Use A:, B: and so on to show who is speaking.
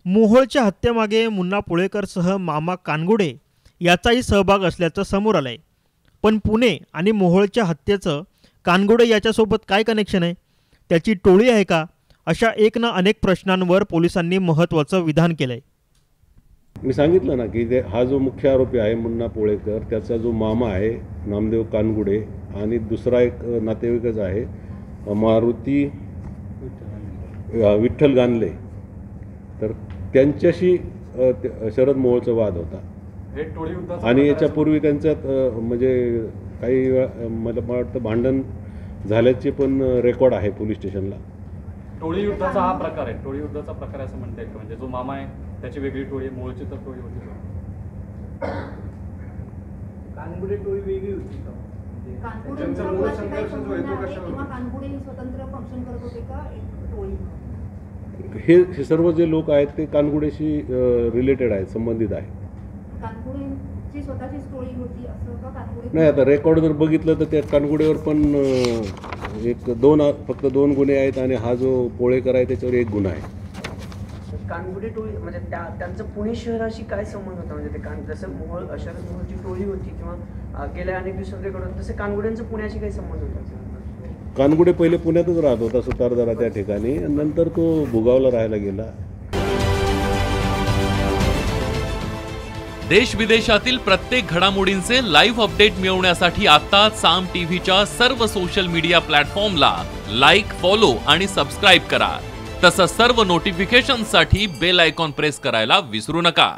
A: मोहोळच्या हत्येमागे मुन्ना पुळेकरसह मामा कानगुडे याचाही सहभाग असल्याचं समोर आलंय। पण पुणे आणि मोहोळच्या हत्येचं कानगुडे याच्यासोबत काय कनेक्शन आहे? त्याची टोळी आहे का? अशा एक ना अनेक प्रश्नांवर पोलिसांनी महत्त्वाचं विधान केलंय।
B: मी सांगितलं ना की हा जो मुख्य आरोपी आहे मुन्ना पुळेकर, त्याचा जो मामा आहे नामदेव कानगुडे आणि दुसरा एक नातेवाईकच आहे मारुती विठ्ठल गानले, तर त्यांच्याशी शरद मोहोळचा वाद होता आणि याच्यापूर्वी त्यांच्यात म्हणजे काही मला वाटतं भांडण झाल्याचे पण रेकॉर्ड आहे पोलीस स्टेशनला।
C: टोळी युद्धाचा हा प्रकार आहे, टोळी युद्धाचा प्रकार असं म्हणता येईल, म्हणजे जो मामा आहे त्याची वेगळी टोळी, मोहोळची तर टोळी होती।
D: कानगुडे टोळी वेगळी होती का? कानगुडे स्वतंत्र फंक्शन करत होते का टोळी?
B: हे सर्व जे लोक आहेत ते कानगुडेशी रिलेटेड आहेत, संबंधित आहेत।
D: कानगुडेची स्वतःची टोळी होती असं का? कानगुडे
B: नाही, आता रेकॉर्ड जर बघितलं तर त्या कानगुडेवर पण फक्त दोन गुन्हे आहेत आणि हा जो पुळेकर आहे त्याच्यावर एक गुन्हा आहे।
E: कानगुडे टोळी म्हणजे त्यांचं पुणे शहराशी काय संबंध होता? म्हणजे ते जसं मोहोळ शरद मोहोळची टोळी होती किंवा गेल्या अनेक दिवसात रेकॉर्ड होतं, तसं कानगुड्यांचं पुण्याशी काही संबंध होता?
B: कानगुडे पहिले पुण्यातच राहत होता सुतारदरा त्या ठिकाणी, नंतर तो भुगावला राहायला गेला।
F: देश विदेशातील प्रत्येक घडामोडींचे लाईव्ह अपडेट मिळवण्यासाठी आता साम टीव्हीच्या सर्व सोशल मीडिया प्लॅटफॉर्मला लाईक, फॉलो आणि सबस्क्राईब करा। तसंच सर्व नोटिफिकेशनसाठी बेल आयकॉन प्रेस करायला विसरू नका।